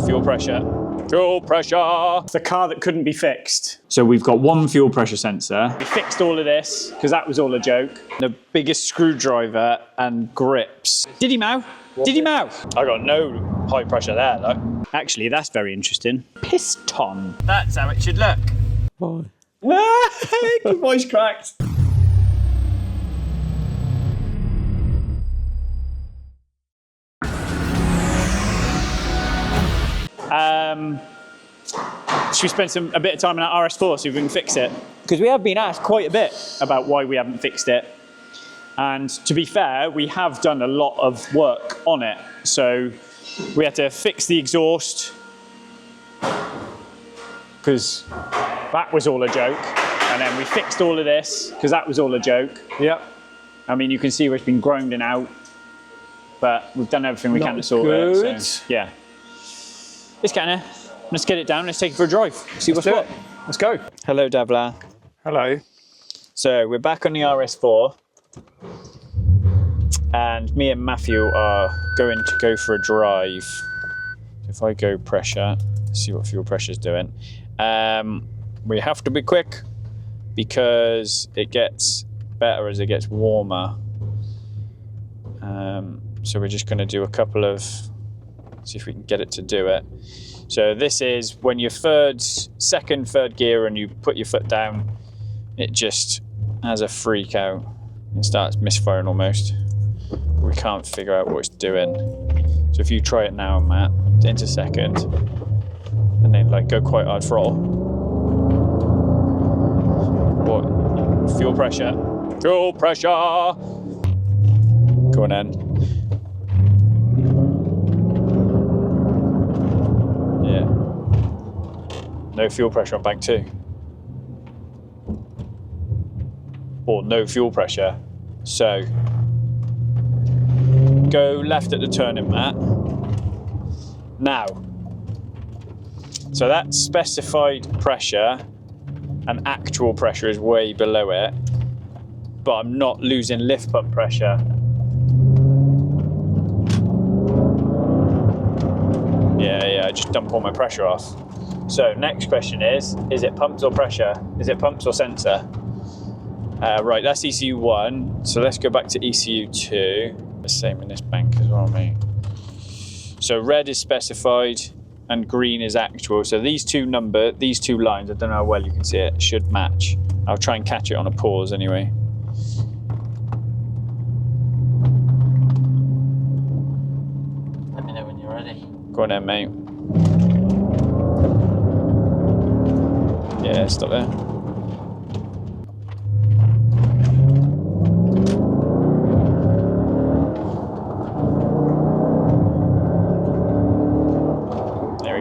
fuel pressure. Fuel pressure! It's the car that couldn't be fixed. So we've got one fuel pressure sensor. We fixed all of this, because that was all a joke. The biggest screwdriver and grips. Did he mow? Did he mow? I got no high pressure there, look. Actually, that's very interesting. Piston. That's how it should look. Oh. Good voice cracked. Should we spend a bit of time on our RS4 see if we can fix it? Because we have been asked quite a bit about why we haven't fixed it. And to be fair, we have done a lot of work on it. So we had to fix the exhaust because that was all a joke. And then we fixed all of this because that was all a joke. Yep. I mean, you can see where it's been grounding out, but we've done everything we can to sort it. So, yeah. It's getting there. Let's get it down. Let's take it for a drive. See what's what. Let's go. Hello, Davla. Hello. So we're back on the RS4. And me and Matthew are going to go for a drive. If I go pressure, see what fuel pressure is doing. We have to be quick because it gets better as it gets warmer. So we're just going to do a couple of, see if we can get it to do it. So this is when you're second, third gear and you put your foot down, it just has a freak out. It starts misfiring almost. We can't figure out what it's doing. So if you try it now, Matt, into second, and then like go quite hard throttle. What? Fuel pressure. Fuel pressure! Go on then. Yeah. No fuel pressure on bank 2. Or no fuel pressure. So go left at the turning, Matt. Now, so that specified pressure and actual pressure is way below it, but I'm not losing lift pump pressure. Yeah, I just dump all my pressure off. So next question is it pumps or pressure? Is it pumps or sensor? Right, that's ECU 1. So let's go back to ECU 2. The same in this bank as well, mate. So red is specified and green is actual. So these two lines, I don't know how well you can see it, should match. I'll try and catch it on a pause anyway. Let me know when you're ready. Go on then, mate. Yeah, stop there.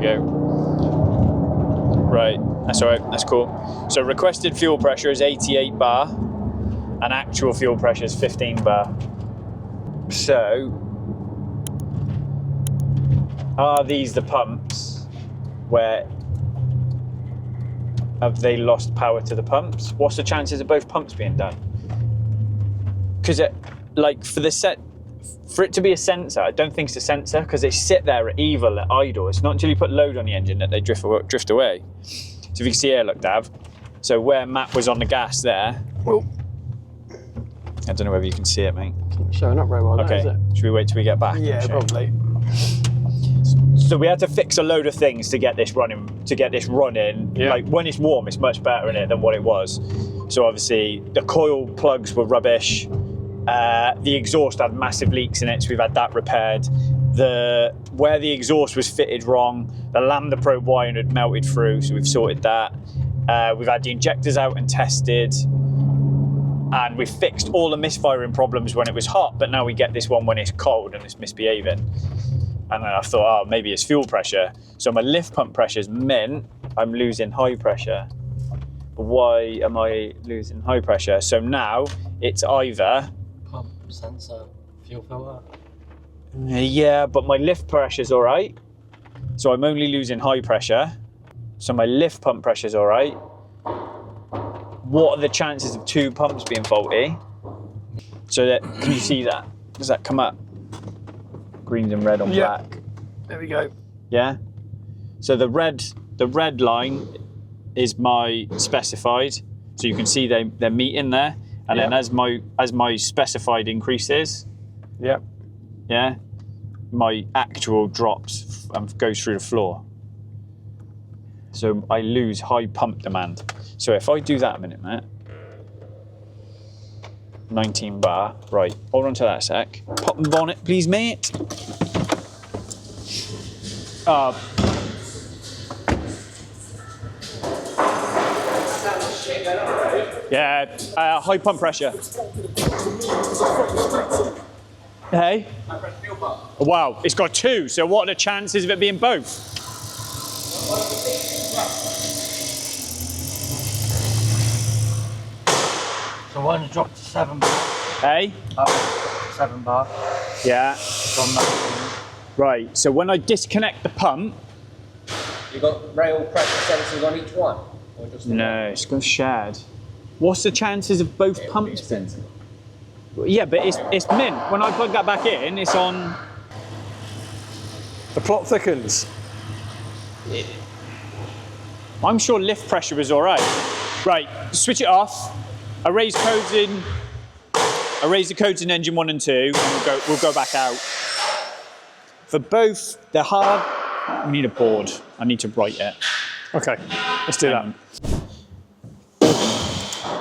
Go. Right, that's all right, that's cool. So requested fuel pressure is 88 bar and actual fuel pressure is 15 bar. So, are these the pumps where have they lost power to the pumps? What's the chances of both pumps being done? Because like for it to be a sensor, I don't think it's a sensor because they sit there at evil, at idle. It's not until you put load on the engine that they drift away. So if you can see here, look, Dav. So where Matt was on the gas there. Well, I don't know whether you can see it, mate. showing up very well, okay. Is it? Should we wait till we get back? Yeah, probably. So we had to fix a load of things to get this running. Yeah. Like when it's warm, it's much better in it than what it was. So obviously the coil plugs were rubbish. The exhaust had massive leaks in it, so we've had that repaired. Where the exhaust was fitted wrong, the lambda probe wiring had melted through, so we've sorted that. We've had the injectors out and tested, and we fixed all the misfiring problems when it was hot, but now we get this one when it's cold and it's misbehaving. And then I thought, oh, maybe it's fuel pressure. So my lift pump pressure is meant I'm losing high pressure. But why am I losing high pressure? So now it's either Pump, sensor, fuel filter. yeah, but my lift pressure's all right. So I'm only losing high pressure. So my lift pump pressure's all right. What are the chances of two pumps being faulty? So that, can you see that? Does that come up? Greens and red on black. There we go. Yeah? So the red line is my specified. So you can see they're meeting there. And then as my specified increases, yeah, my actual drops and goes through the floor. So I lose high pump demand. So if I do that a minute, Matt, 19 bar, right, hold on to that a sec. Pop the bonnet, please, mate. Yeah, high pump pressure. Hey? Wow, it's got 2, so what are the chances of it being both? So one dropped to 7 bar. Hey? 7 bar. Yeah. From that. Right, so when I disconnect the pump, You got rail pressure sensors on each one? Or just the no, it's got shared. What's the chances of both pumps then? Yeah, but it's mint. When I plug that back in, it's on. The plot thickens. I'm sure lift pressure was all right. Right, switch it off. I raise the codes in engine 1 and 2, and we'll go back out. For both, they're hard. We need a board. I need to write it. Okay, let's do that.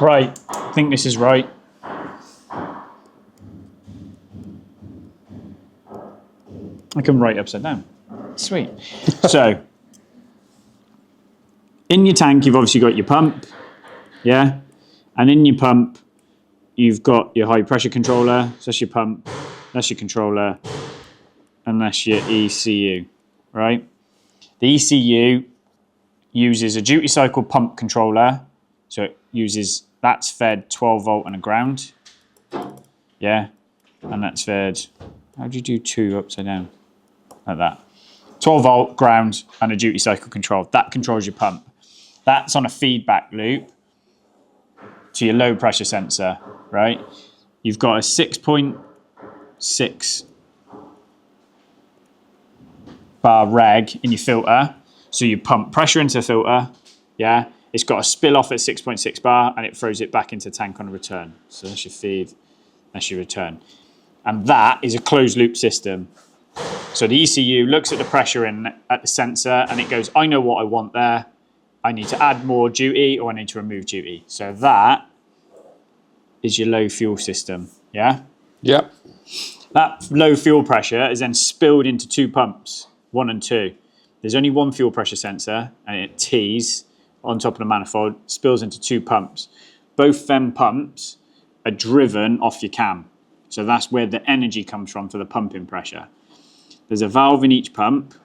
Right, I think this is right. I can write upside down. Sweet. So, in your tank, you've obviously got your pump, yeah? And in your pump, you've got your high pressure controller, so that's your pump, that's your controller, and that's your ECU, right? The ECU uses a duty cycle pump controller, so it uses, that's fed 12 volt and a ground, yeah? And that's fed, how do you do 2 upside down? Like that. 12 volt, ground, and a duty cycle control. That controls your pump. That's on a feedback loop to your low pressure sensor, right? You've got a 6.6 bar reg in your filter. So you pump pressure into the filter, yeah? It's got a spill off at 6.6 bar and it throws it back into the tank on a return. So that's your feed, that's your return. And that is a closed loop system. So the ECU looks at the pressure in at the sensor and it goes, I know what I want there. I need to add more duty or I need to remove duty. So that is your low fuel system, yeah? Yep. That low fuel pressure is then spilled into 2 pumps, 1 and 2. There's only 1 fuel pressure sensor and it tees on top of the manifold, spills into 2 pumps. Both them pumps are driven off your cam. So that's where the energy comes from for the pumping pressure. There's a valve in each pump,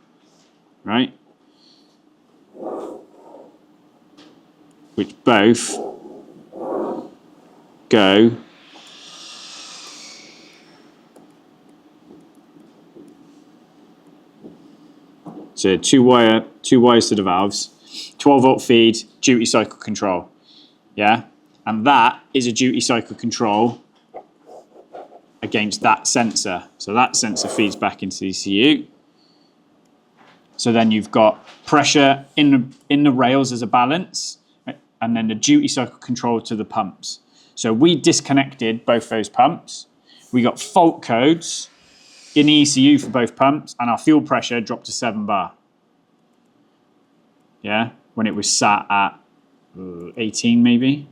right? Which both go so two wires to the valves, 12 volt feed, duty cycle control, yeah? And that is a duty cycle control against that sensor. So that sensor feeds back into the ECU. So then you've got pressure in the rails as a balance, and then the duty cycle control to the pumps. So we disconnected both those pumps. We got fault codes in the ECU for both pumps, and our fuel pressure dropped to 7 bar. Yeah, when it was sat at 18 maybe,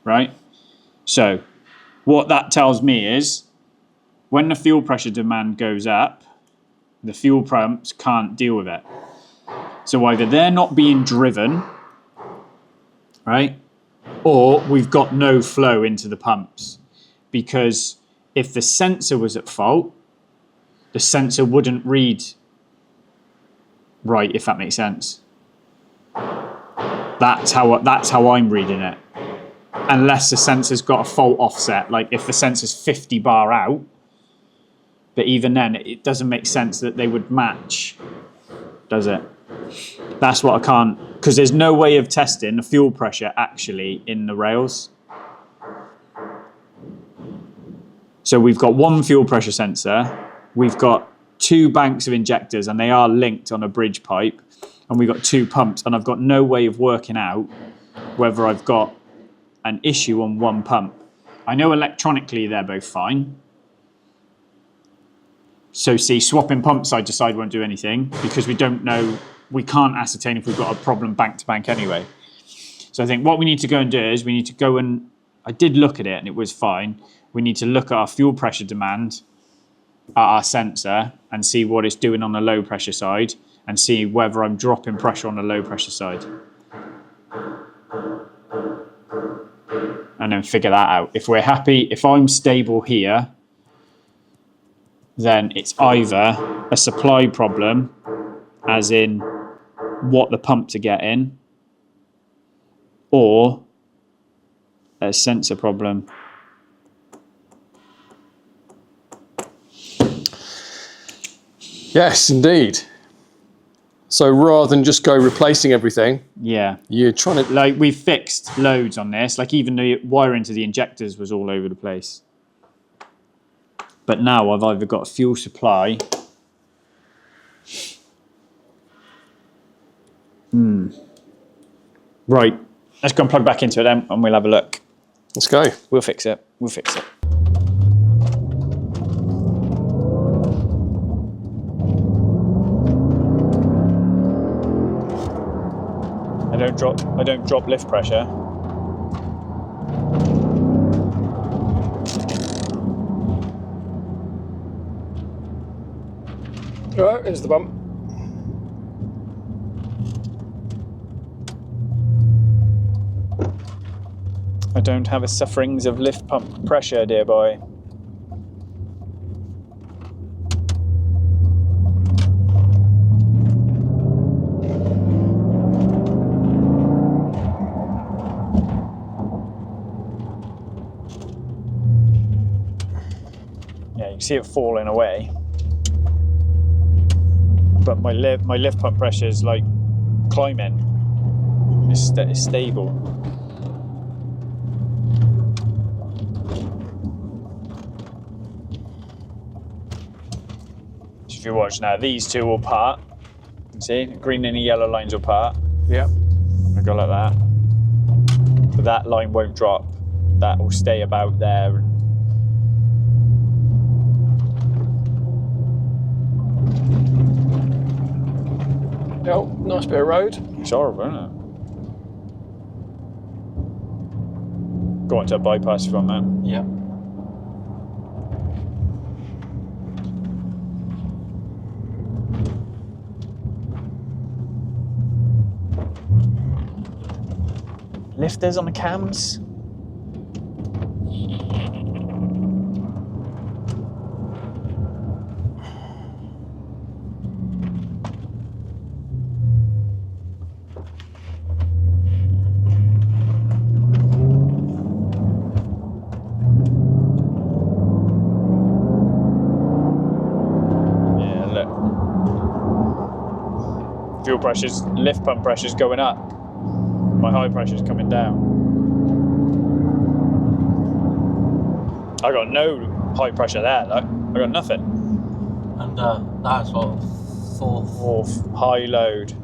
right? So what that tells me is when the fuel pressure demand goes up, the fuel pumps can't deal with it. So either they're not being driven, right? Or we've got no flow into the pumps. Because if the sensor was at fault, the sensor wouldn't read right, if that makes sense. That's how I'm reading it. Unless the sensor's got a fault offset, like if the sensor's 50 bar out, but even then, it doesn't make sense that they would match, does it? That's what I can't, because there's no way of testing the fuel pressure actually in the rails. So we've got 1 fuel pressure sensor, we've got 2 banks of injectors and they are linked on a bridge pipe, and we've got 2 pumps, and I've got no way of working out whether I've got an issue on one pump. I know electronically they're both fine. So see, swapping pumps I decide won't do anything because we don't know, we can't ascertain if we've got a problem bank to bank anyway. So I think what we need to go and do is we need to go and, I did look at it and it was fine. We need to look at our fuel pressure demand at our sensor and see what it's doing on the low pressure side and see whether I'm dropping pressure on the low pressure side. And then figure that out. If we're happy, if I'm stable here, then it's either a supply problem, as in what the pumps are getting, or a sensor problem. Yes, indeed. So rather than just go replacing everything, Yeah. you're trying to... Like, we've fixed loads on this. Like, even the wiring to the injectors was all over the place. But now I've either got a fuel supply. Right. Let's go and plug back into it then, and we'll have a look. Let's go. We'll fix it. We'll fix it. I don't drop lift pressure. Right, here's the bump. I don't have a sufferings of lift pump pressure, dear boy. Yeah, you can see it falling away. But my lift pump pressure is like climbing. It's stable. If you watch now, these two will part. You can see, green and the yellow lines will part. Yeah. I go like that. But that line won't drop. That will stay about there. Oh, nice bit of road. It's horrible, isn't it? Go on to a bypass from that. Yeah. Lifters on the cams. Yeah, look. Fuel pressure's, lift pump pressure's going up. My high pressure's coming down. I got no high pressure there, look. I got nothing. And that's what, fourth. High load.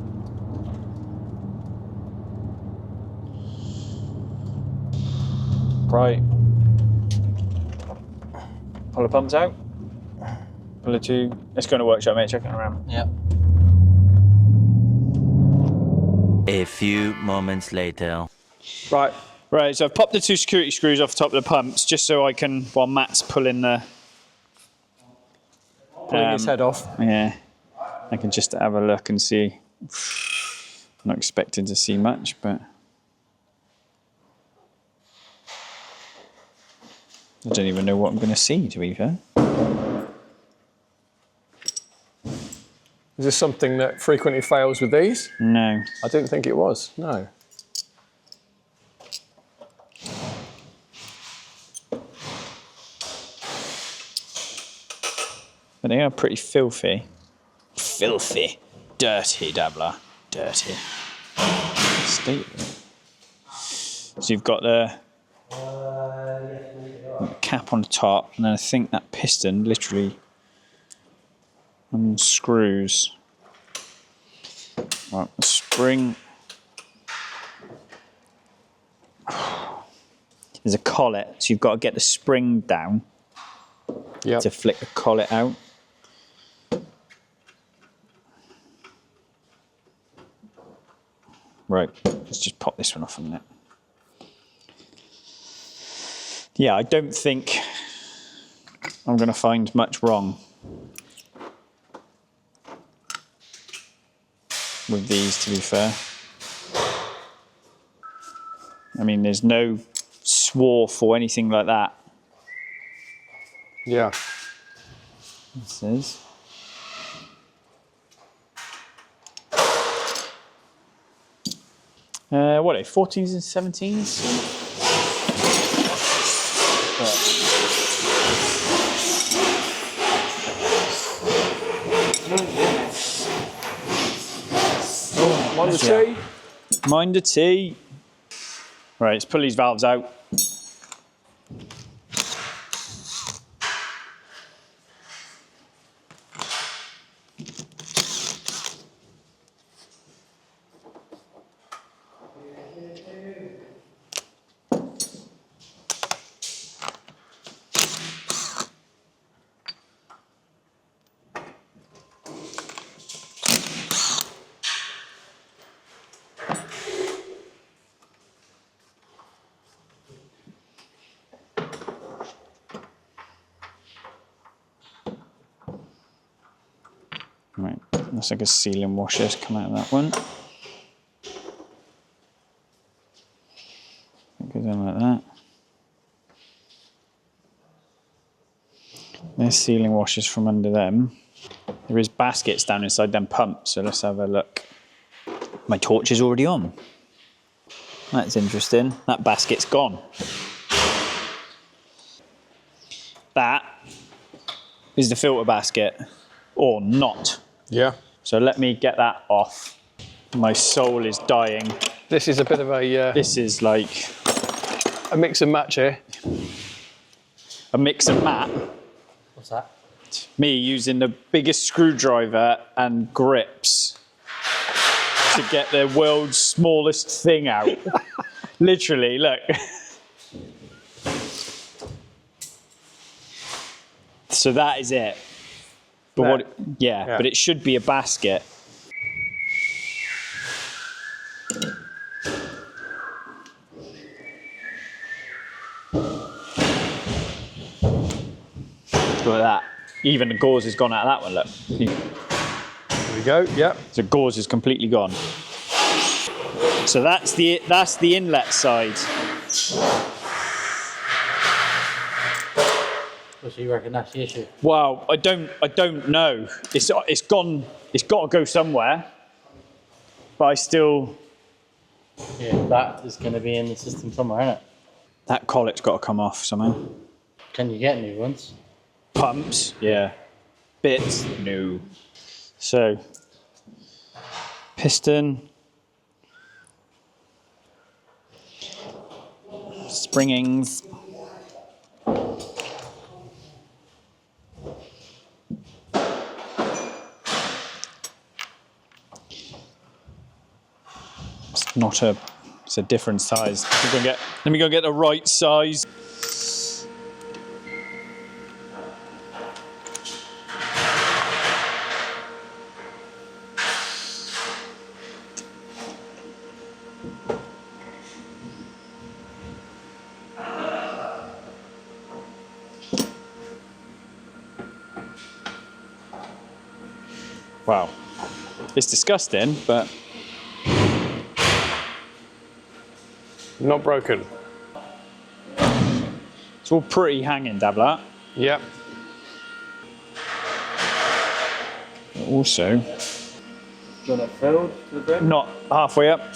Right. Pull the pumps out. Pull the two. Let's go in the workshop, mate. Check it around. Yep. A few moments later. Right. Right, so I've popped the 2 security screws off the top of the pumps just so I can, while Matt's pulling the... Pulling his head off. Yeah, I can just have a look and see. I'm not expecting to see much, but... I don't even know what I'm going to see, to be fair. Is this something that frequently fails with these? No. I didn't think it was, no. But they are pretty filthy. Filthy. Dirty, dabbler. Dirty. So you've got the cap on the top, and then I think that piston literally... unscrews. Right, the spring. There's a collet, so you've got to get the spring down to flick the collet out. Right, let's just pop this one off a minute. Yeah, I don't think I'm going to find much wrong with these, to be fair. I mean, there's no swarf or anything like that. Yeah. This is. What are they, 14s and 17s? Mind the T. Mind the T. Right, let's pull these valves out. Right, looks like a sealing washer's come out of that one. It goes in like that. There's sealing washers from under them. There is baskets down inside them pumps, so let's have a look. My torch is already on. That's interesting. That basket's gone. That is the filter basket, or not. Yeah. So let me get that off. My soul is dying. This is a bit of a This is like a mix and match here. a mix and mat. What's that? Me using the biggest screwdriver and grips to get the world's smallest thing out. Literally, look. So that is it. But There. what? Yeah, but it should be a basket. Look at that. Even the gauze has gone out of that one, look. There we go, yeah. So gauze is completely gone. So that's the inlet side. So you reckon that's the issue? Wow, I don't know. It's gone. It's got to go somewhere. But I still. Yeah, that is going to be in the system somewhere, isn't it? That collet's got to come off somehow. Can you get new ones? Pumps, yeah. Bits, no. So, piston. Springings. It's a different size. Let me go get the right size. Wow, it's disgusting, but Not broken. it's all pretty hanging, Dabla. Yep. Also, Do you want it filled to the brim? not halfway up.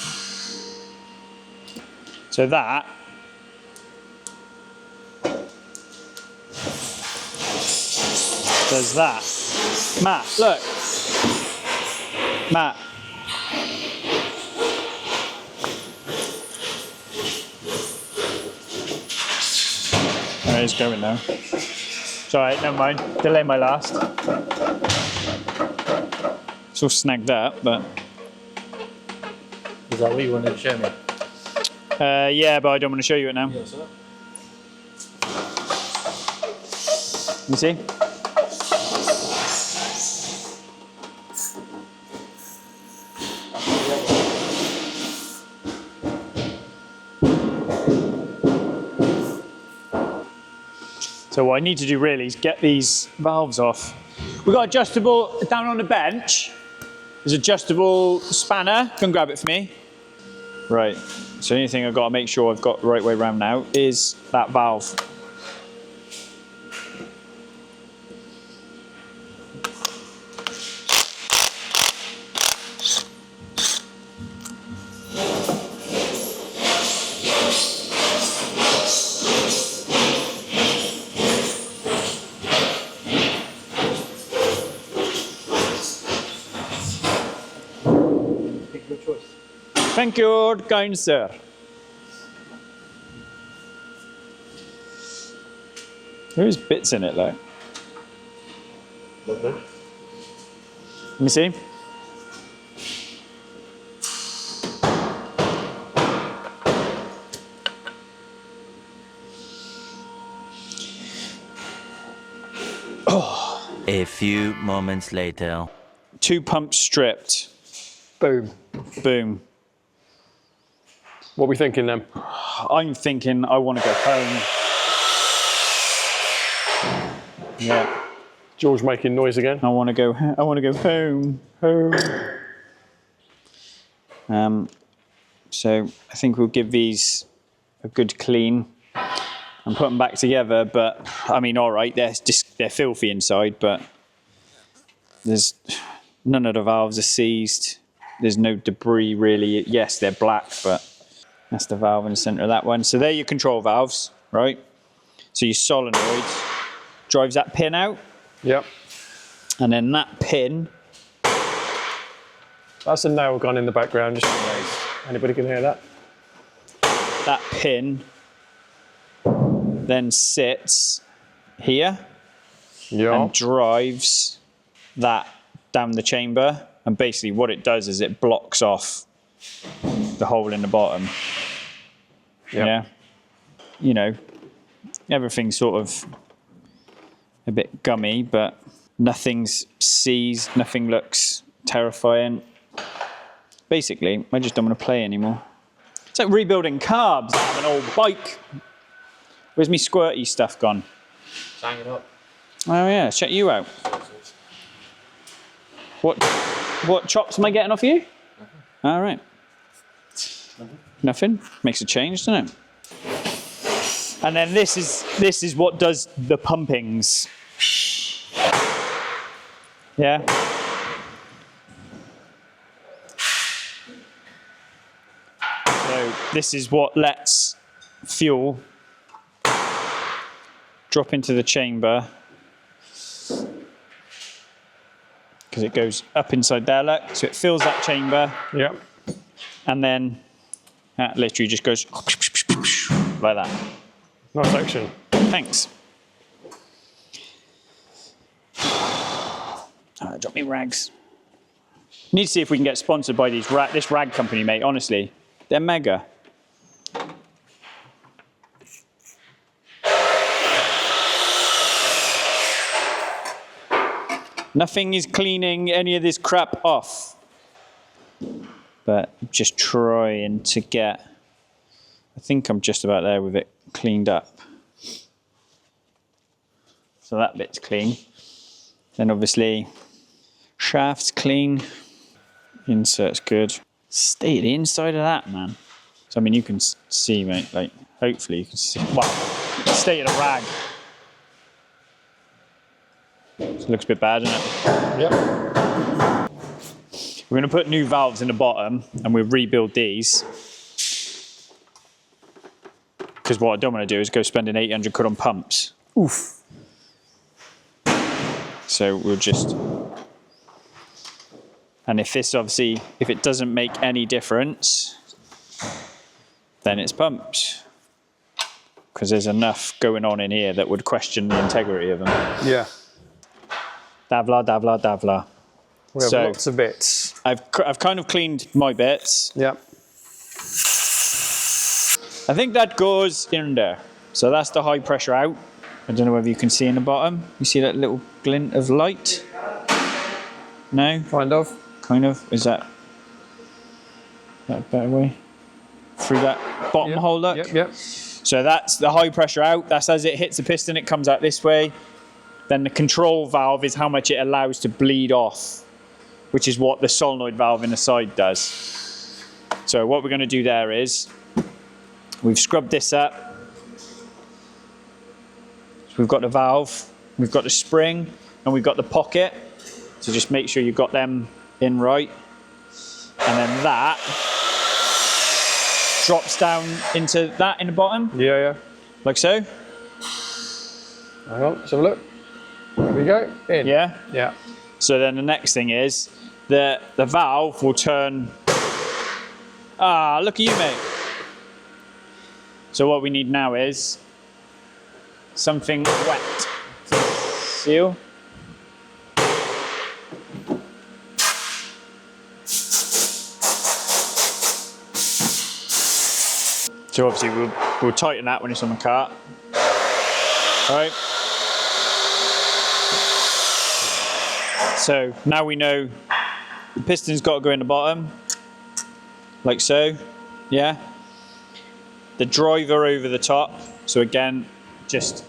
So that does that. Matt, look. Matt. There it's going now. It's all right, never mind. Delay my last. It's all snagged up, but... Is that what you wanted to show me? Yeah, but I don't want to show you it now. Yeah, sir. You see? So what I need to do really is get these valves off. We've got adjustable down on the bench. There's adjustable spanner. Come grab it for me. Right. So the only thing I've got to make sure I've got the right way around now is that valve. Thank you, kind sir. There is bits in it though. Let me see. Oh. A few moments later. 2 pumps stripped. Boom. Boom. What are we thinking then? I'm thinking I want to go home. Yeah. George making noise again. I want to go home. So I think we'll give these a good clean and put them back together. But I mean, all right, they're filthy inside, but there's none of the valves are seized. There's no debris really. Yes, they're black, but that's the valve in the center of that one. So they're your control valves, right? So your solenoid drives that pin out. Yep. And then that pin. That's a nail gun in the background, just in case anybody can hear that. That pin then sits here and drives that down the chamber. And basically what it does is it blocks off the hole in the bottom. Yep. Yeah. You know, everything's sort of a bit gummy, but nothing's seized, nothing looks terrifying. Basically, I just don't want to play anymore. It's like rebuilding carbs out of an old bike. Where's me squirty stuff gone? Hang it up. Oh yeah, check you out. What chops am I getting off you? All right. Nothing. Makes a change, doesn't it? And then this is what does the pumpings. Yeah. So this is what lets fuel drop into the chamber, because it goes up inside there, look. So it fills that chamber. Yep. And then that literally just goes like that. Nice action. Thanks. Drop me rags. Need to see if we can get sponsored by this rag company, mate. Honestly, they're mega. Nothing is cleaning any of this crap off. But just trying to get, I think I'm just about there with it cleaned up. So that bit's clean. Then obviously, shaft's clean. Insert's good. Stay at the inside of that, man. So I mean, you can see, mate, like, hopefully you can see. Wow, stay at a rag. It looks a bit bad, doesn't it? Yep. We're going to put new valves in the bottom and we'll rebuild these. Because what I don't want to do is go spending 800 quid on pumps. Oof. So we'll just... And if this obviously, if it doesn't make any difference, then it's pumped. Because there's enough going on in here that would question the integrity of them. Yeah. Davla, davla, davla. We have So- lots of bits. I've kind of cleaned my bits. Yeah. I think that goes in there. So that's the high pressure out. I don't know whether you can see in the bottom. You see that little glint of light? No? Kind of. Kind of. Is that a better way? Through that bottom hole, look? Yep, yep. So that's the high pressure out. That's as it hits the piston, it comes out this way. Then the control valve is how much it allows to bleed off, which is what the solenoid valve in the side does. So what we're going to do there is, we've scrubbed this up. So we've got the valve, we've got the spring, and we've got the pocket. So just make sure you've got them in right. And then that drops down into that in the bottom, Yeah, yeah. like so. Hang on, let's have a look. There we go. In. Yeah. Yeah. So then the next thing is that the valve will turn. Ah, look at you, mate. So what we need now is something wet to seal. So obviously we'll tighten that when it's on the cart. All right. So now we know the piston's got to go in the bottom, like so, yeah. The driver over the top. So again, just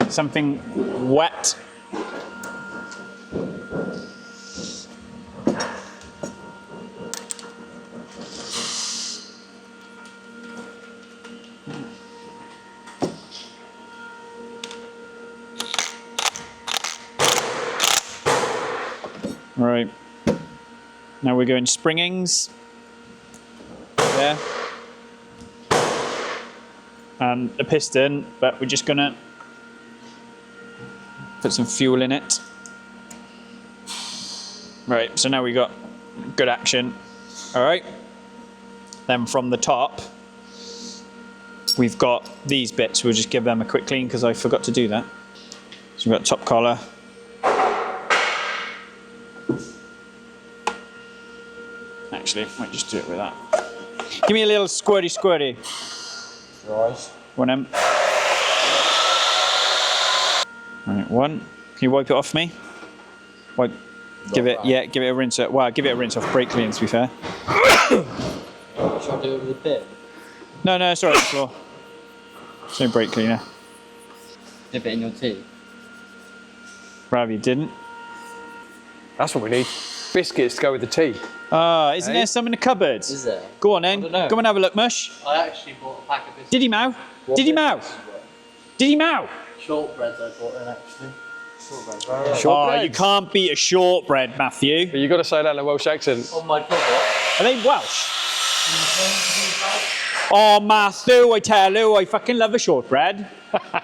something wet. Right, now we're going springings, there, and the piston, but we're just gonna put some fuel in it. Right, so now we got good action. All right, then from the top, we've got these bits. We'll just give them a quick clean because I forgot to do that. So we've got top collar. Actually, might just do it with that. Give me a little squirty. Right. One M. Right, one. Can you wipe it off me? Wipe. Give it a rinse. Well, give it a rinse off brake clean, to be fair. Should I do it with a bit? No, it's all right, the floor. There's no brake cleaner. Dip it in your tea. Rather you didn't. That's what we need. Biscuits to go with the tea. Ah, isn't there some in the cupboard? Is there? Go on then. I don't know. Go and have a look, Mush. I actually bought a pack of biscuits. Did he mow? Did he mow? Did he mow? Shortbreads I bought in actually. Shortbreads. Oh, Shortbreads. you can't beat a shortbread, Matthew. But you got to say that in a Welsh accent. On my cupboard. Are they Welsh? Oh, Matthew, I tell you, I fucking love a shortbread. Are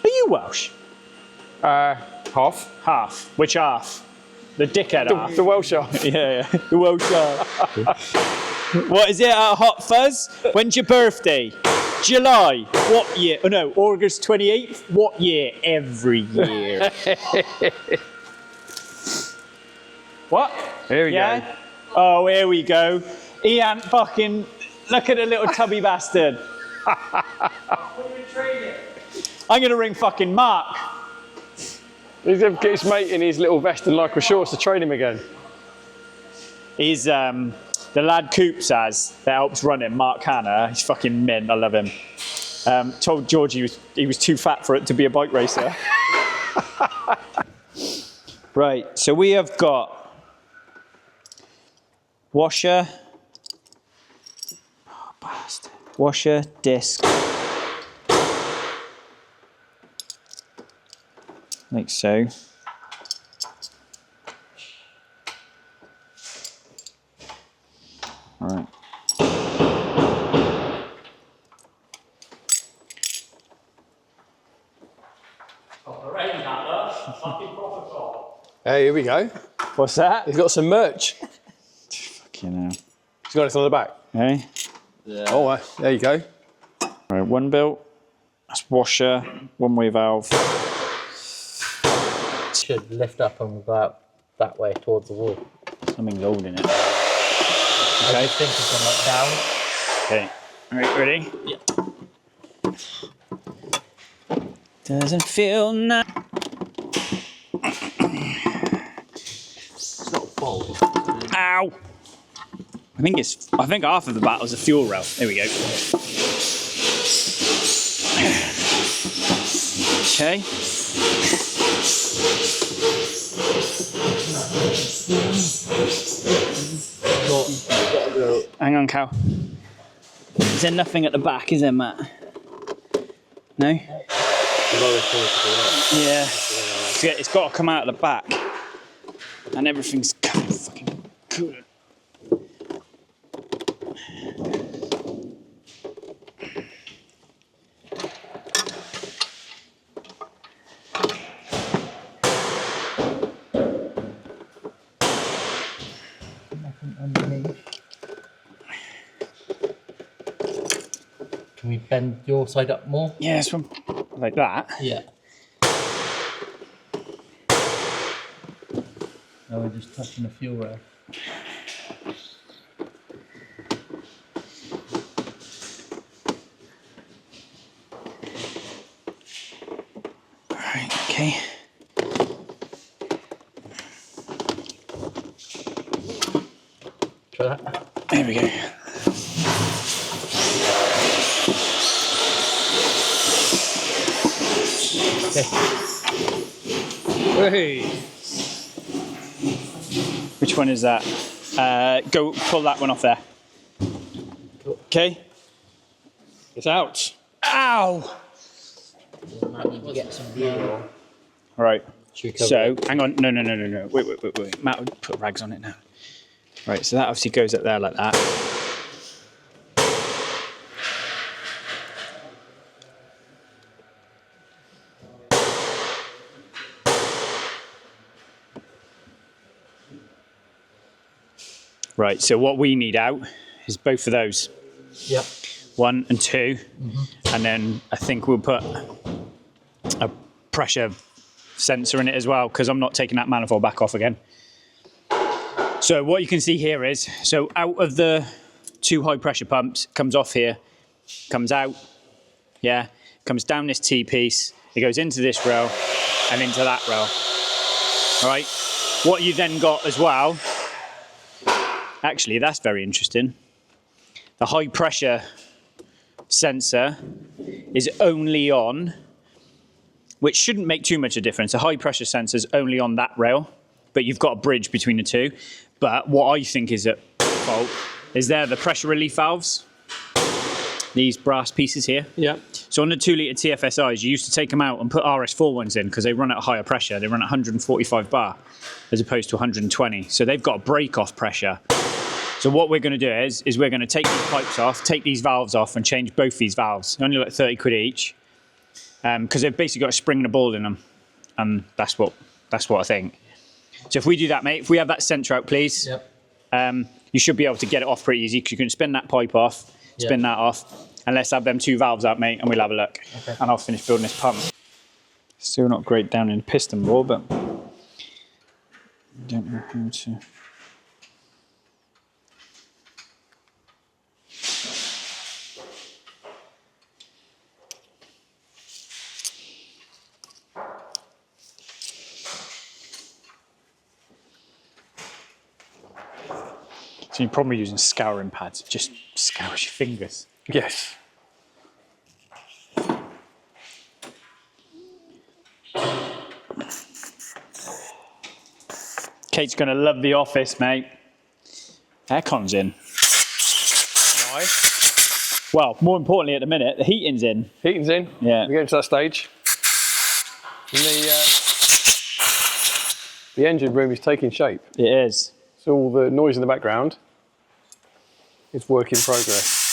you Welsh? Half. Half. Which half? The dickhead half. The Welsh half. Yeah. The Welsh half. What is it at Hot Fuzz? When's your birthday? July. What year? Oh no, August 28th. What year? Every year. What? Here we go. Oh, here we go. He ain't fucking. Look at the little tubby bastard. I'm gonna ring fucking Mark. He's going to get his mate in his little vest and lycra shorts to train him again. He's the lad Coops has that helps run him, Mark Hanna. He's fucking mint. I love him. Told George he was too fat for it to be a bike racer. Right, so we have got washer, washer, disc, like so. All right. Hey, here we go. What's that? He's got some merch. Fucking hell. He's got anything on the back. Hey. Yeah. Oh, there you go. All right, one built. That's washer, one-way valve. should lift up and go out that way towards the wall. Something's holding it. I just think it's gone like down. Okay. All right, ready? Yeah. Doesn't feel nice. It's not full. Ow! I think half of the battle's a fuel rail. There we go. Okay. Hang on, Cal. Is there nothing at the back, is there, Matt? No? Yeah. It's got to come out of the back. And everything's kind of fucking cool. Can we bend your side up more? Yeah, it's from like that. Yeah. Now we're just touching the fuel rail. Alright, okay. Try that. There we go. Hey. Which one is that? Go pull that one off there. Okay. It's out. Ow! Might need to get some glue on. Right. Should we cover So, it? hang on. No. Wait. Matt would put rags on it now. Right, so that obviously goes up there like that. Right, so what we need out is both of those. Yep. 1 and 2. And then I think we'll put a pressure sensor in it as well, because I'm not taking that manifold back off again. So what you can see here is, so out of the 2 high pressure pumps, comes off here, comes out, yeah, comes down this T-piece, it goes into this rail and into that rail. All right, what you then got as well, actually that's very interesting, the high pressure sensor is only on, which shouldn't make too much of a difference, the high pressure sensor is only on that rail, but you've got a bridge between the two. But what I think is at fault is there the pressure relief valves, these brass pieces here. Yeah. So on the 2 litre TFSIs, you used to take them out and put RS4 ones in because they run at a higher pressure. They run at 145 bar as opposed to 120. So they've got a break off pressure. So what we're going to do is we're going to take these pipes off, take these valves off and change both these valves. They're only like 30 quid each because they've basically got a spring and a ball in them. And that's what I think. So if we do that, mate, if we have that centre out, please, Yep. you should be able to get it off pretty easy because you can spin that pipe off, spin that off, and let's have them 2 valves out, mate, and we'll have a look. Okay. And I'll finish building this pump. Still not great down in piston bore, but don't know how to. So you're probably using scouring pads, it just scours your fingers. Yes. Kate's gonna love the office, mate. Aircon's in. Nice. Well, more importantly at the minute, the heating's in. Heating's in. Yeah. We're getting to that stage. And the engine room is taking shape. It is. So all the noise in the background is work in progress.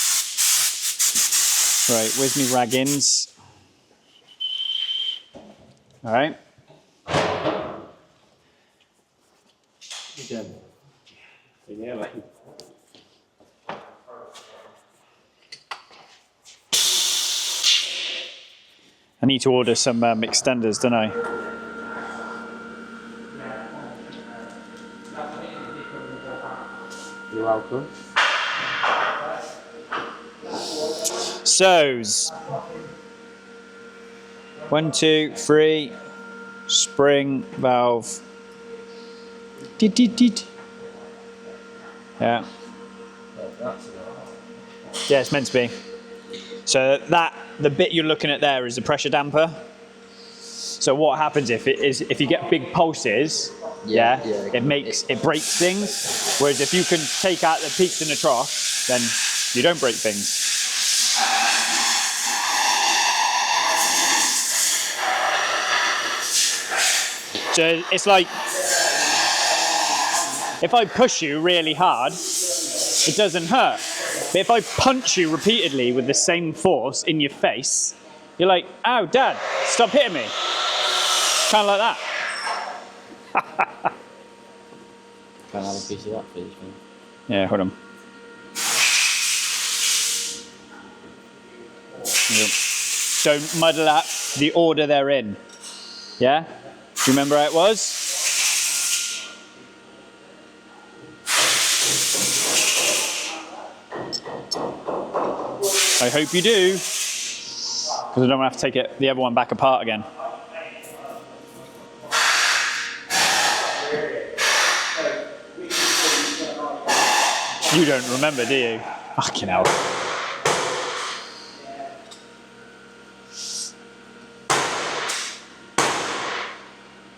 Right, where's me raggins? All right. Yeah, mate. I need to order some extenders, don't I? You're welcome. So's 1, 2, 3, spring, valve. Did. Yeah. Yeah, it's meant to be. So the bit you're looking at there is the pressure damper. So what happens if you get big pulses, it breaks things. Whereas if you can take out the peaks and the troughs, then you don't break things. So it's like, if I push you really hard, it doesn't hurt. But if I punch you repeatedly with the same force in your face, you're like, ow, Dad, stop hitting me. Kind of like that. Can I have a piece of that, please? Yeah, hold on. Don't muddle up the order they're in. Yeah? Do you remember how it was? I hope you do, because I don't want to have to take the other one back apart again. You don't remember, do you? Fucking hell.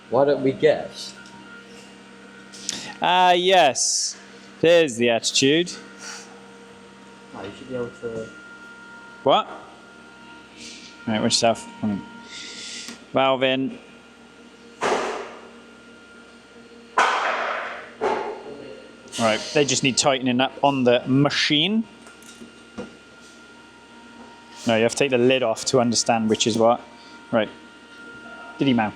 Why don't we guess? Ah, yes. There's the attitude. Oh, you should be able to... What? Right, which stuff? Valve in. Right, they just need tightening up on the machine. No, you have to take the lid off to understand which is what. Right. Diddy man.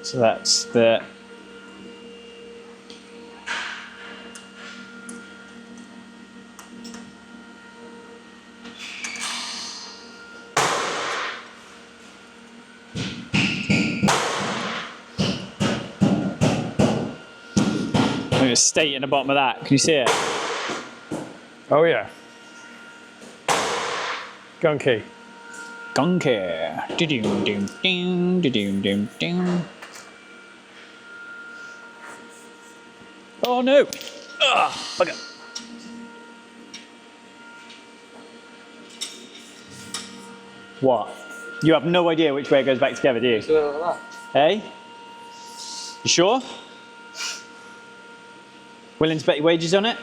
So that's the there's a state in the bottom of that. Can you see it? Oh yeah. Gunky. Gunker. Do-doom, doom, doom, do-doom, doom, doom. Oh no! Ugh, bugger. What? You have no idea which way it goes back together, do you? So like that. Hey? You sure? Willing to bet your wages on it?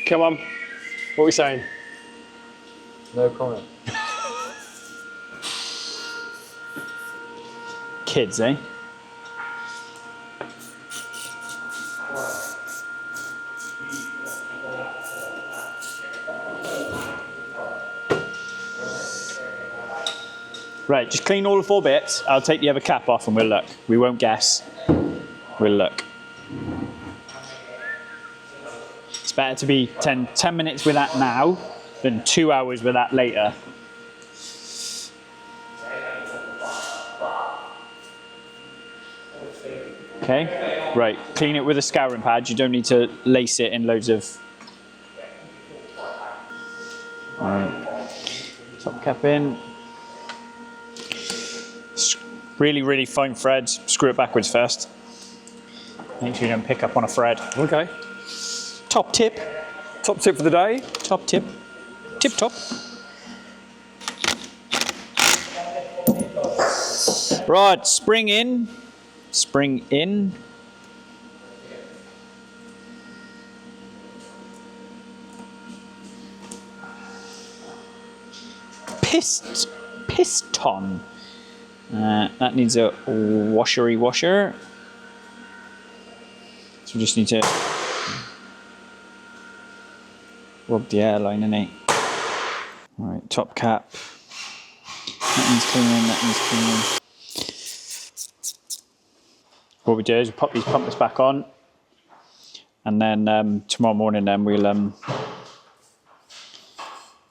Come on. What are we saying? No comment. Kids, eh? Right, just clean all the 4 bits. I'll take the other cap off and we'll look. We won't guess. We'll look. It's better to be 10 minutes with that now than 2 hours with that later. Okay, right, clean it with a scouring pad. You don't need to lace it in loads of... Top cap in. Really, really fine threads. Screw it backwards first. Make sure you don't pick up on a thread. Okay. Top tip. Top tip for the day. Top tip. Tip top. Right, spring in. Spring in. Piston. That needs a washer. So we just need to rub the airline, innit? Alright, top cap. That needs cleaning, that needs cleaning. What we do is we pop these pumpers back on, and then tomorrow morning then we'll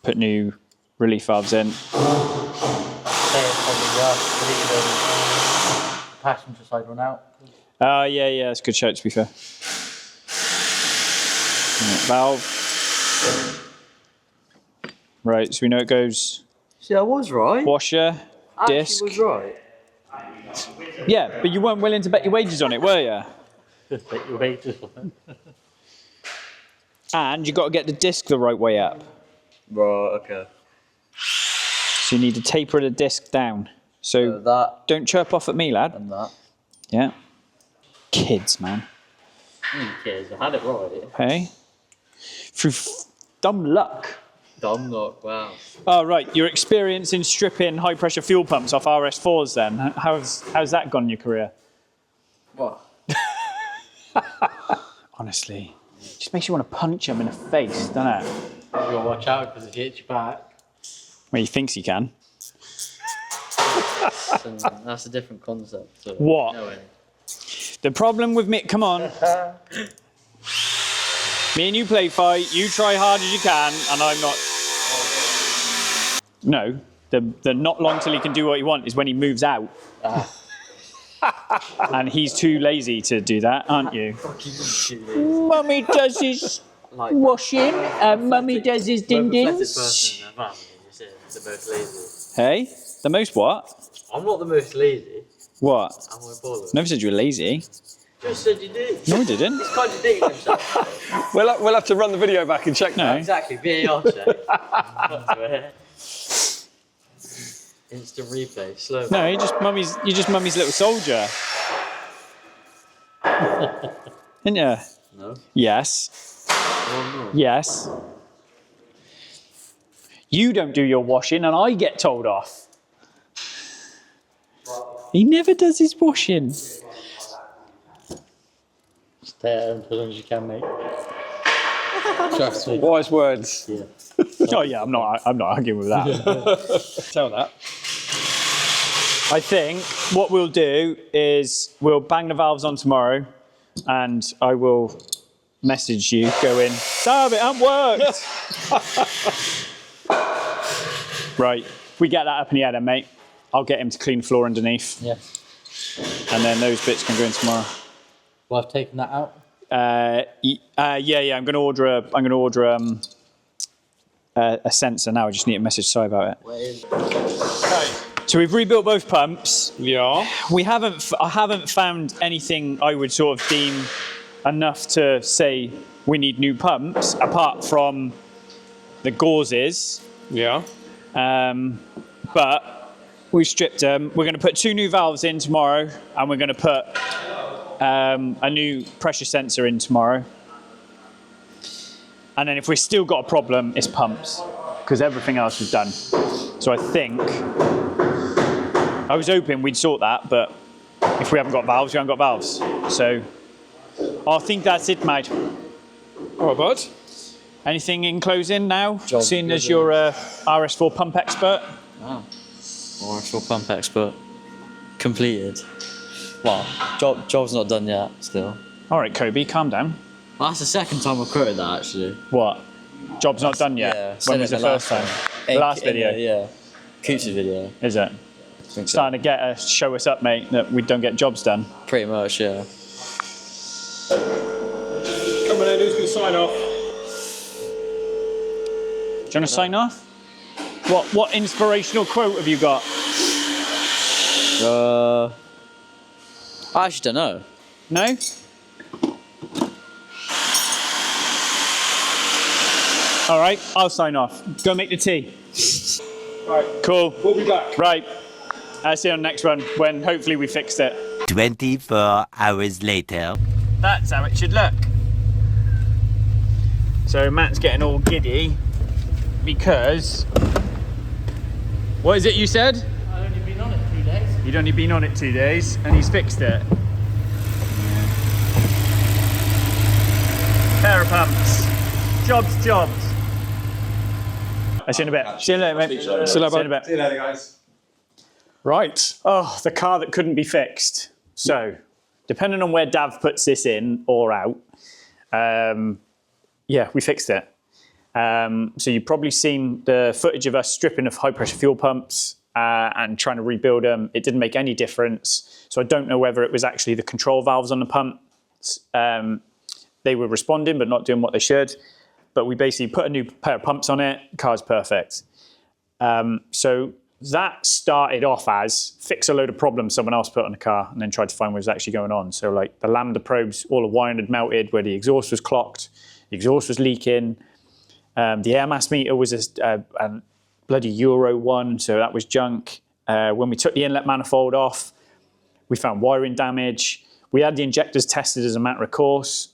put new relief valves in. Passenger side run out. Yeah, that's a good shout to be fair. Right, valve. Right, so we know it goes See, I was right. washer, disc. I was right. Yeah, but you weren't willing to bet your wages on it, were you? Just take your wages on it. And you got to get the disc the right way up. Right, okay. So you need to taper the disc down. So That don't chirp off at me, lad. and that. Yeah. Kids, man. Who cares? I had it right. Hey. Through dumb luck. Dumb luck, wow. Oh, right. Your experience in stripping high pressure fuel pumps off RS4s then. How's that gone in your career? What? Honestly. Just makes you want to punch him in the face, doesn't it? You gotta watch out because it hits you back. Well, he thinks he can. That's a different concept. So What? no way. The problem with me, come on. Me and you play fight, you try hard as you can, and I'm not. No, the not long till he can do what he wants is when he moves out. And he's too lazy to do that, aren't you? Mummy does his washing, and Mummy does his din-dins. The most lazy. Hey, the most what? I'm not the most lazy. What? I'm my baller. Never said you were lazy. Just said you did. No, I didn't. He's contradicting himself. We'll have to run the video back and check No. that. Exactly. VAR check. Instant replay. Slow. No, you're just mummy's little soldier. Didn't you? No. Yes. Oh, no. Yes. You don't do your washing and I get told off. He never does his washing. Stay at home for as long as you can, mate. Trust me. Wise words. Yeah. Oh yeah, I'm not arguing with that. Tell that. I think what we'll do is we'll bang the valves on tomorrow and I will message you going, damn it hasn't worked. Right, if we get that up in the air then, mate, I'll get him to clean the floor underneath. Yeah. And then those bits can go in tomorrow. Well, I've taken that out. Yeah. I'm going to order a sensor now. I just need a message. Sorry about it. So we've rebuilt both pumps. Yeah. I haven't found anything I would sort of deem enough to say we need new pumps, apart from the gauzes. Yeah. But we stripped them. We're going to put 2 new valves in tomorrow, and we're going to put a new pressure sensor in tomorrow. And then if we've still got a problem, it's pumps, because everything else is done. So I think, I was hoping we'd sort that, but if we haven't got valves, we haven't got valves. So I think that's it, mate. All right, bud. Anything in closing now, seeing as you're a RS4 pump expert? Wow. RS4 pump expert. Completed. Well, job's not done yet, still. All right, Kobe, calm down. Well, that's the second time I've quoted that, actually. What? Job's not done yet? Yeah. When was the first time? The last video? Yeah. Coochie video. Is it? I think so. Starting to show us up, mate, that we don't get jobs done. Pretty much, yeah. Come on in, who's going to sign off? Do you want to sign off? What inspirational quote have you got? I actually don't know. No? All right, I'll sign off. Go make the tea. Right, Cool. we'll be back. Right. I'll see you on the next one when hopefully we fixed it. 24 hours later. That's how it should look. So Matt's getting all giddy because, what is it you said? I've only been on it 2 days. You'd only been on it 2 days and he's fixed it. pair of pumps. Jobs. I'll see you in a bit. See you later, mate. See you later, See you in a bit. See you later, guys. Right. Oh, the car that couldn't be fixed. So, depending on where Dav puts this in or out, yeah, we fixed it. So you've probably seen the footage of us stripping of high pressure fuel pumps and trying to rebuild them. It didn't make any difference. So I don't know whether it was actually the control valves on the pumps. They were responding but not doing what they should. But we basically put a new pair of pumps on it. Car's perfect. So that started off as fix a load of problems someone else put on the car and then tried to find what was actually going on. So like the lambda probes, all the wiring had melted where the exhaust was clocked, the exhaust was leaking. The air mass meter was a bloody Euro 1, so that was junk. When we took the inlet manifold off, we found wiring damage. We had the injectors tested as a matter of course.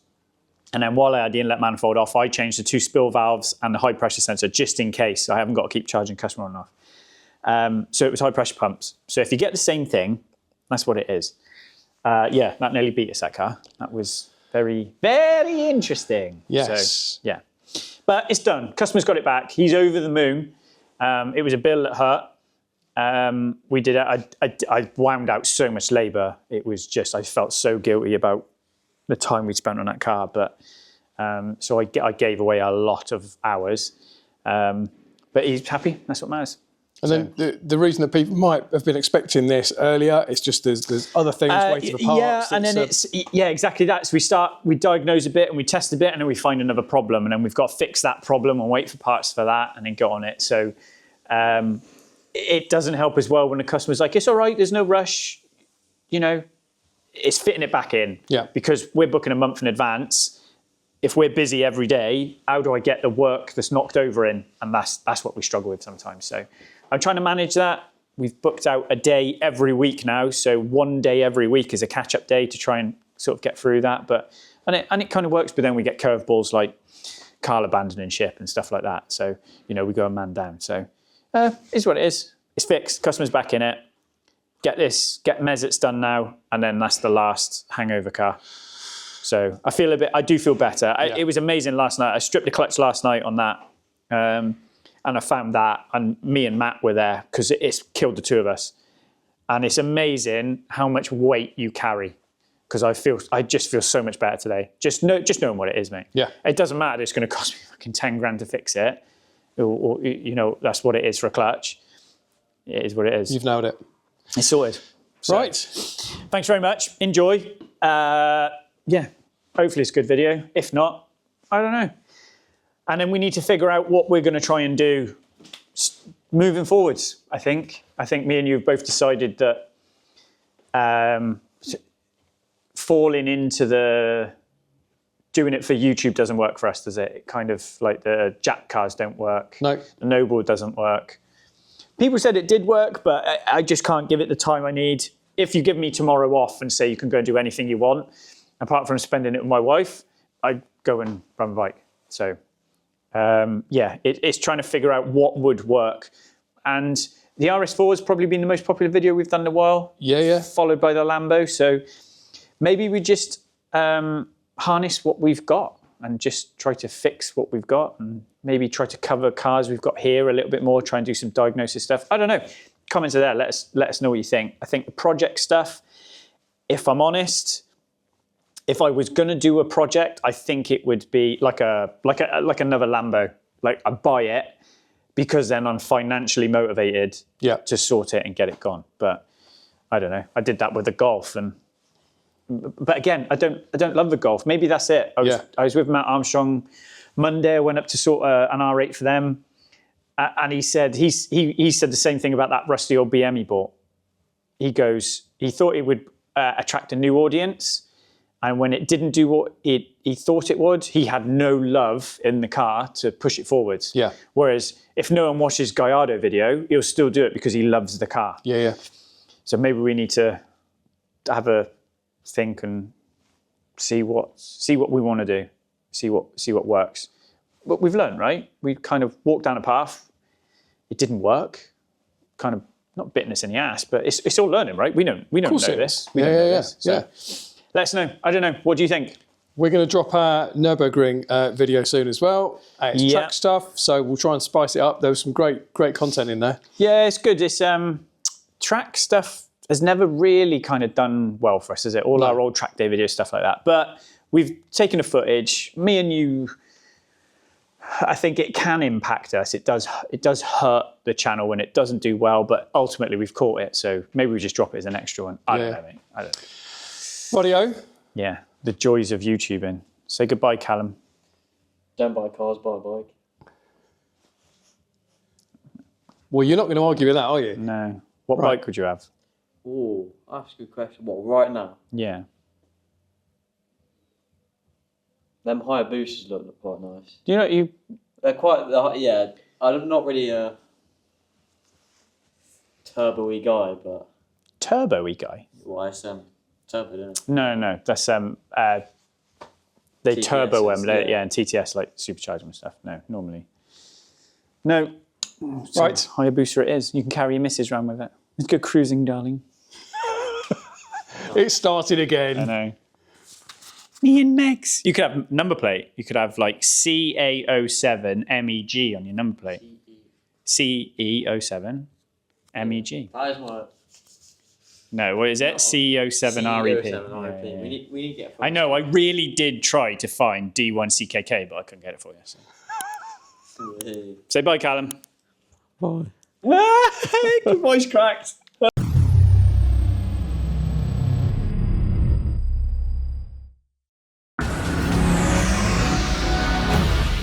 And then while I had the inlet manifold off, I changed the 2 spill valves and the high pressure sensor just in case. I haven't got to keep charging customer on and off. So it was high pressure pumps. So if you get the same thing, that's what it is. Yeah, that nearly beat us, that car. That was very, very interesting. Yes. So, yeah. But it's done. Customer's got it back. He's over the moon. It was a bill that hurt. We did it. I wound out so much labour. It was just, I felt so guilty about the time we spent on that car. But so I gave away a lot of hours. But he's happy. That's what matters. And then the reason that people might have been expecting this earlier, it's just there's other things waiting for parts. Yeah, and then yeah, exactly that. So we diagnose a bit and we test a bit and then we find another problem and then we've got to fix that problem and wait for parts for that and then go on it. So it doesn't help as well when the customer's like, it's all right, there's no rush, you know, it's fitting it back in. Yeah. Because we're booking a month in advance. If we're busy every day, how do I get the work that's knocked over in? And that's what we struggle with sometimes. So I'm trying to manage that. We've booked out a day every week now. So one day every week is a catch-up day to try and sort of get through that. And it kind of works, but then we get curveballs like car abandoning ship and stuff like that. So, you know, we go a man down. So it's what it is. It's fixed. Customer's back in it. Get Mezits done now. And then that's the last hangover car. So I do feel better. Yeah. It was amazing last night. I stripped the clutch last night on that. And I found that, and me and Matt were there because it's killed the 2 of us. And it's amazing how much weight you carry because I just feel so much better today. Just knowing what it is, mate. Yeah. It doesn't matter. It's going to cost me fucking 10 grand to fix it. Or, you know, that's what it is for a clutch. It is what it is. You've nailed it. It's sorted. So, Right. Thanks very much. Enjoy. Yeah. Hopefully it's a good video. If not, I don't know. And then we need to figure out what we're going to try and do moving forwards, I think. I think me and you have both decided that falling into the doing it for YouTube doesn't work for us, does it? Kind of like the Jack cars don't work. No. The Noble doesn't work. People said it did work, but I just can't give it the time I need. If you give me tomorrow off and say you can go and do anything you want, apart from spending it with my wife, I'd go and run a bike. So... yeah, it's trying to figure out what would work. And the RS4 has probably been the most popular video we've done in a while. Yeah. Followed by the Lambo. So maybe we just harness what we've got and just try to fix what we've got and maybe try to cover cars we've got here a little bit more, try and do some diagnosis stuff. I don't know. Comments are there. Let us know what you think. I think the project stuff, if I'm honest, if I was going to do a project, I think it would be like another Lambo. Like I buy it because then I'm financially motivated to sort it and get it gone. But I don't know. I did that with the Golf, but again, I don't love the Golf. Maybe that's it. I was with Matt Armstrong Monday. I went up to sort an R8 for them, and he said he said the same thing about that rusty old BM he bought. He goes, he thought it would attract a new audience. And when it didn't do what he thought it would, he had no love in the car to push it forwards. Yeah. Whereas if no one watches Gallardo video, he'll still do it because he loves the car. Yeah. So maybe we need to have a think and see what we want to do, see what works. But we've learned, right? We kind of walked down a path. It didn't work. Kind of not bitten us in the ass, but it's all learning, right? We don't know this. We don't know this. So, let us know. I don't know. What do you think? We're going to drop our Nürburgring video soon as well. It's Yeah. track stuff, so we'll try and spice it up. There was some great content in there. Yeah, it's good. It's track stuff has never really kind of done well for us, is it? All our old track day videos, stuff like that. But we've taken the footage. Me and you, I think it can impact us. It does hurt the channel when it doesn't do well, but ultimately we've caught it. So maybe we just drop it as an extra one. I don't know, mate. I don't know. Audio. Yeah, the joys of YouTubing. Say goodbye, Callum. Don't buy cars, buy a bike. Well, you're not going to argue with that, are you? No. What bike would you have? Oh, that's a good question. What, right now? Yeah. Them higher boosters look quite nice. Do you know what you... They're quite, yeah, I'm not really a turbo-y guy, but... Turbo-y guy? Well, it's turbo, isn't it? No. That's they TTS turbo them, is, yeah, and TTS like supercharge them and stuff. No, normally. No. So Right. higher booster it is. You can carry your missus around with it. Let's go cruising, darling. It started I again. know. Me and Megs. You could have number plate. You could have like CA07 MEG on your number plate. CE07 MEG. That is my... No, what is it? CE07 REP. REP. Yeah. We need to get... I know, I really did try to find D1CKK, but I couldn't get it for you. So. Say bye, Callum. Bye. Your voice cracked.